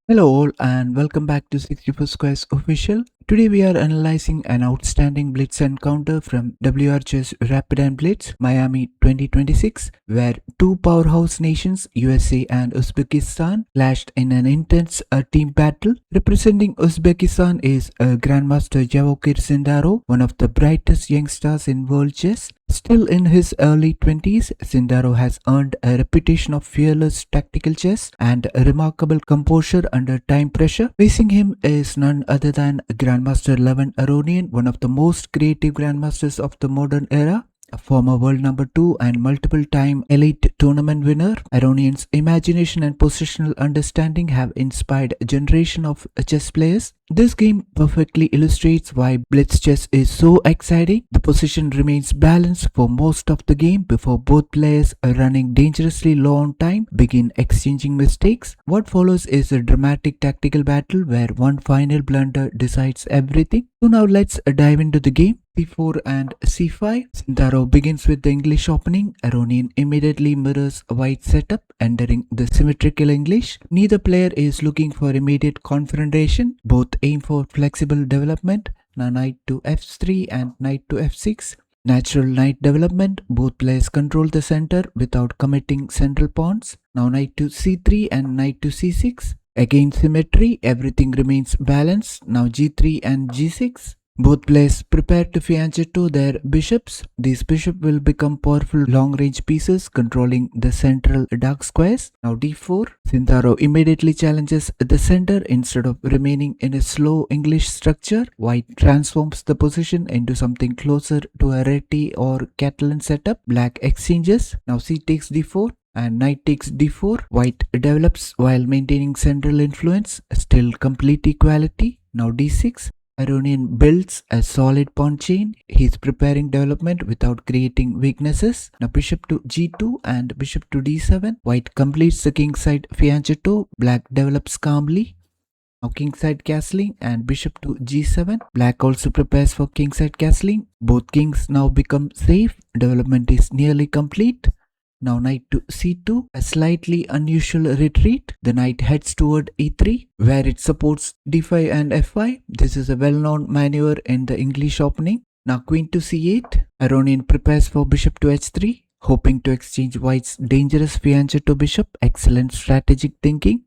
Hello all and welcome back to 64 Squares Official. Today we are analyzing an outstanding blitz encounter from WR Chess Rapid and Blitz Miami 2026 where two powerhouse nations USA and Uzbekistan clashed in an intense team battle. Representing Uzbekistan is Grandmaster Javokhir Sindarov, one of the brightest young stars in world chess. Still in his early 20s, Sindarov has earned a reputation of fearless tactical chess and remarkable composure under time pressure. Facing him is none other than Grandmaster Levon Aronian, one of the most creative grandmasters of the modern era. A former world number 2 and multiple time elite tournament winner, Aronian's imagination and positional understanding have inspired a generation of chess players. This game perfectly illustrates why blitz chess is so exciting. The position remains balanced for most of the game before both players running dangerously low on time begin exchanging mistakes. What follows is a dramatic tactical battle where one final blunder decides everything. So now let's dive into the game. C4 and C5. Sindarov begins with the English opening. Aronian immediately mirrors a white setup, entering the symmetrical English. Neither player is looking for immediate confrontation. Both aim for flexible development. Now knight to f3 and knight to f6. Natural knight development. Both players control the center without committing central pawns. Now knight to c3 and knight to c6. Again symmetry, everything remains balanced. Now g3 and g6. Both players prepare to fianchetto their bishops. These bishops will become powerful long-range pieces controlling the central dark squares. Now d4. Sindarov immediately challenges the center instead of remaining in a slow English structure. White transforms the position into something closer to a Reti or Catalan setup. Black exchanges. Now c takes d4 and knight takes d4. White develops while maintaining central influence, still complete equality. Now d6. Aronian builds a solid pawn chain. He is preparing development without creating weaknesses. Now bishop to g2 and bishop to d7. White completes the kingside fianchetto. Black develops calmly. Now kingside castling and bishop to g7. Black also prepares for kingside castling. Both kings now become safe. Development is nearly complete. Now knight to c2, a slightly unusual retreat. The knight heads toward e3 where it supports d5 and f5. This is a well-known maneuver in the English opening. Now queen to c8. Aronian prepares for bishop to h3, hoping to exchange white's dangerous fianchetto bishop. Excellent strategic thinking.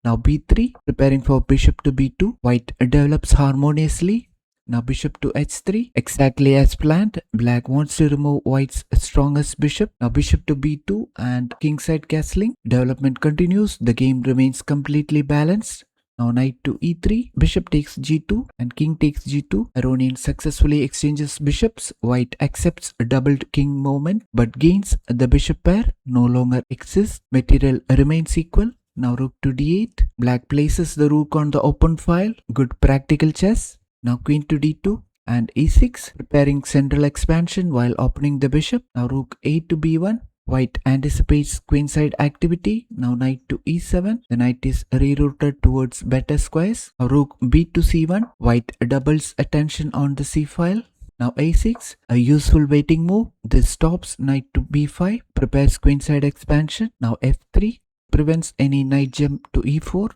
Now b3, preparing for bishop to b2. White develops harmoniously. Now bishop to h3, exactly as planned. Black wants to remove white's strongest bishop. Now bishop to b2 and kingside castling. Development continues. The game remains completely balanced. Now knight to e3, bishop takes g2 and king takes g2. Aronian successfully exchanges bishops. White accepts a doubled king movement but gains the bishop pair. No longer exists. Material remains equal. Now rook to d8. Black places the rook on the open file. Good practical chess. Now queen to d2 and e6, preparing central expansion while opening the bishop. Now rook a to b1. White anticipates queenside activity. Now knight to e7. The knight is rerouted towards better squares. Now rook b to c1. White doubles attention on the c file. Now a6, a useful waiting move. This stops knight to b5, prepares queenside expansion. Now f3, prevents any knight jump to e4.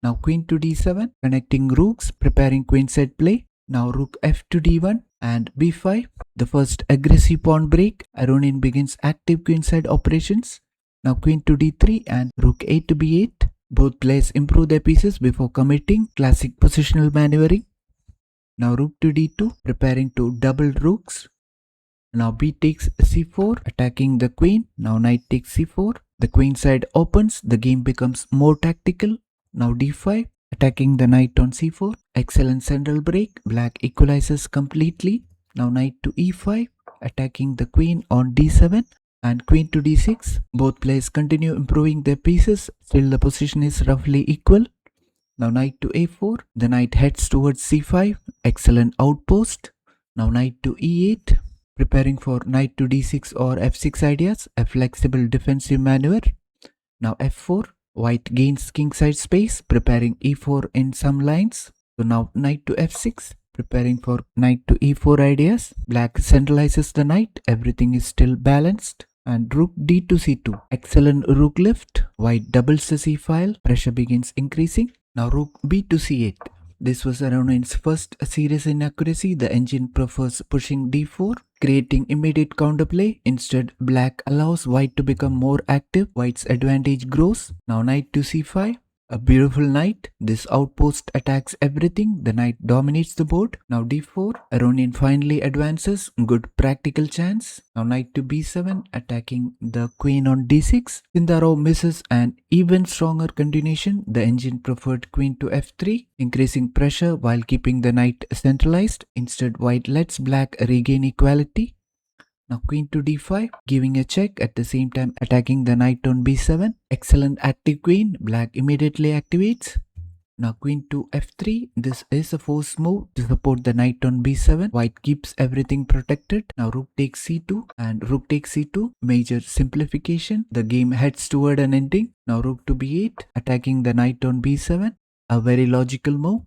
Now queen to d7, connecting rooks, preparing queenside play. Now rook f to d1 and b5, the first aggressive pawn break. Aronian begins active queenside operations. Now queen to d3 and rook a to b8. Both players improve their pieces before committing. Classic positional maneuvering. Now rook to d2, preparing to double rooks. Now b takes c4, attacking the queen. Now knight takes c4. The queen side opens. The game becomes more tactical. Now d5, attacking the knight on c4. Excellent central break. Black equalizes completely. Now knight to e5, attacking the queen on d7 and queen to d6. Both players continue improving their pieces. Still the position is roughly equal. Now knight to a4. The knight heads towards c5. Excellent outpost. Now knight to e8, preparing for knight to d6 or f6 ideas. A flexible defensive maneuver. Now f4. White gains kingside space, preparing e4 in some lines. So now knight to f6, preparing for knight to e4 ideas. Black centralizes the knight. Everything is still balanced. And rook d to c2. Excellent rook lift. White doubles the c file. Pressure begins increasing. Now rook b to c8. This was Aronian's first serious inaccuracy. The engine prefers pushing d4, creating immediate counterplay. Instead, black allows white to become more active. White's advantage grows. Now knight to c5. A beautiful knight. This outpost attacks everything. The knight dominates the board. Now d4. Aronian finally advances. Good practical chance. Now knight to b7, attacking the queen on d6. Sindarov misses an even stronger continuation. The engine preferred queen to f3, increasing pressure while keeping the knight centralized. Instead, white lets black regain equality. Now queen to d5, giving a check, at the same time attacking the knight on b7. Excellent active queen. Black immediately activates. Now queen to f3. This is a forced move to support the knight on b7. White keeps everything protected. Now rook takes c2 and rook takes c2. Major simplification. The game heads toward an ending. Now rook to b8, attacking the knight on b7. A very logical move.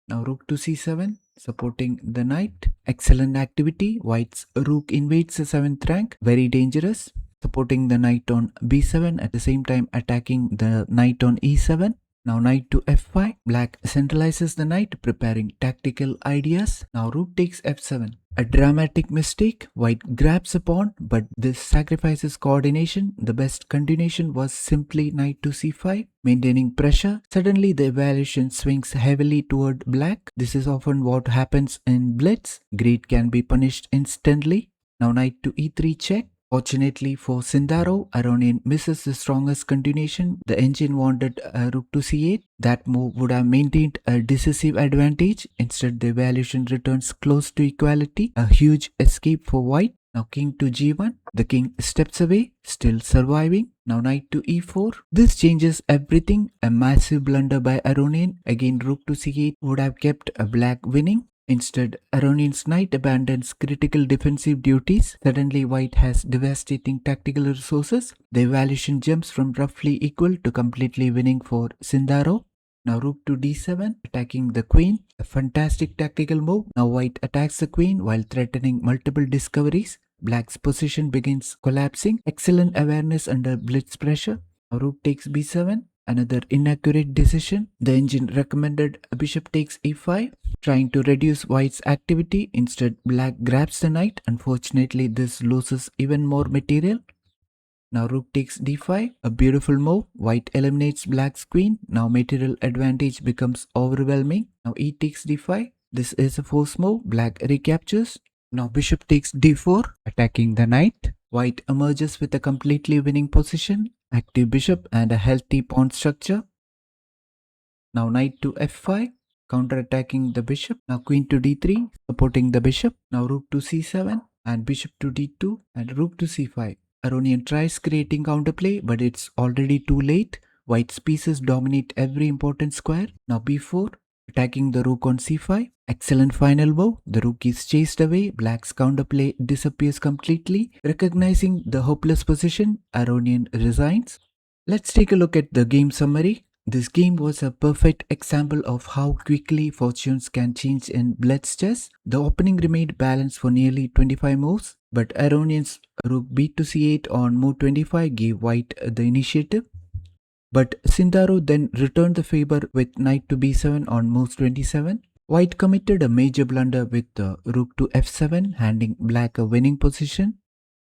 Now rook to c7, supporting the knight. Excellent activity. White's rook invades the 7th rank. Very dangerous. Supporting the knight on b7, at the same time attacking the knight on e7. Now knight to f5. Black centralizes the knight, preparing tactical ideas. Now rook takes f7. A dramatic mistake. White grabs a pawn, but this sacrifices coordination. The best continuation was simply knight to c5, maintaining pressure. Suddenly the evaluation swings heavily toward black. This is often what happens in blitz. Greed can be punished instantly. Now knight to e3 check. Fortunately for Sindarov, Aronian misses the strongest continuation. The engine wanted rook to c8. That move would have maintained a decisive advantage. Instead, the evaluation returns close to equality. A huge escape for white. Now king to g1. The king steps away, still surviving. Now knight to e4. This changes everything. A massive blunder by Aronian. Again, rook to c8 would have kept a black winning. Instead, Aronian's knight abandons critical defensive duties. Suddenly, white has devastating tactical resources. The evaluation jumps from roughly equal to completely winning for Sindarov. Now rook to d7, attacking the queen. A fantastic tactical move. Now white attacks the queen while threatening multiple discoveries. Black's position begins collapsing. Excellent awareness under blitz pressure. Now rook takes b7. Another inaccurate decision. The engine recommended bishop takes e5, trying to reduce white's activity. Instead, black grabs the knight. Unfortunately, this loses even more material. Now rook takes d5, a beautiful move. White eliminates black's queen. Now material advantage becomes overwhelming. Now e takes d5. This is a forced move. Black recaptures. Now bishop takes d4, attacking the knight. White emerges with a completely winning position, active bishop and a healthy pawn structure. Now knight to f5, counter-attacking the bishop. Now queen to d3, supporting the bishop. Now rook to c7 and bishop to d2 and rook to c5. Aronian tries creating counterplay, but it's already too late. White's pieces dominate every important square. Now b4, attacking the rook on c5. Excellent final move. The rook is chased away. Black's counterplay disappears completely. Recognizing the hopeless position, Aronian resigns. Let's take a look at the game summary. This game was a perfect example of how quickly fortunes can change in blitz chess. The opening remained balanced for nearly 25 moves, but Aronian's rook b to c8 on move 25 gave white the initiative. But Sindarov then returned the favor with knight to b7 on moves 27. White committed a major blunder with rook to f7, handing black a winning position.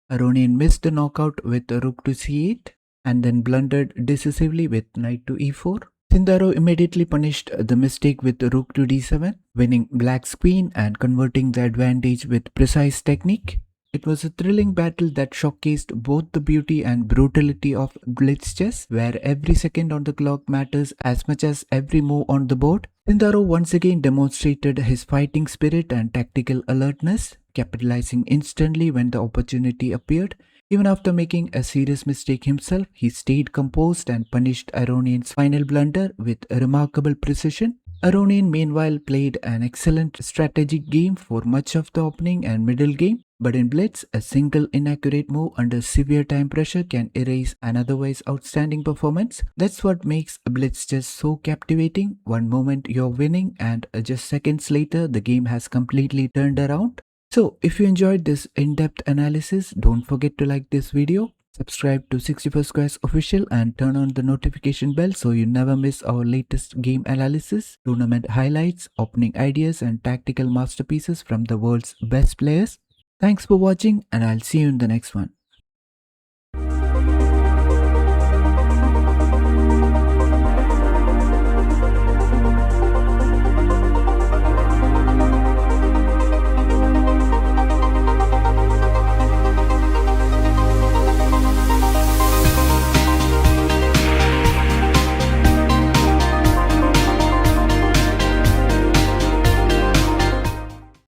Aronian missed the knockout with rook to c8 and then blundered decisively with knight to e4. Sindarov immediately punished the mistake with rook to d7, winning black's queen and converting the advantage with precise technique. It was a thrilling battle that showcased both the beauty and brutality of blitz chess, where every second on the clock matters as much as every move on the board. Sindarov once again demonstrated his fighting spirit and tactical alertness, capitalizing instantly when the opportunity appeared. Even after making a serious mistake himself, he stayed composed and punished Aronian's final blunder with remarkable precision. Aronian meanwhile played an excellent strategic game for much of the opening and middle game. But in blitz, a single inaccurate move under severe time pressure can erase an otherwise outstanding performance. That's what makes blitz chess so captivating. One moment you're winning and just seconds later the game has completely turned around. So if you enjoyed this in-depth analysis, don't forget to like this video, Subscribe to 64 Squares Official and turn on the notification bell so you never miss our latest game analysis, tournament highlights, opening ideas, and tactical masterpieces from the world's best players. Thanks for watching, and I'll see you in the next one.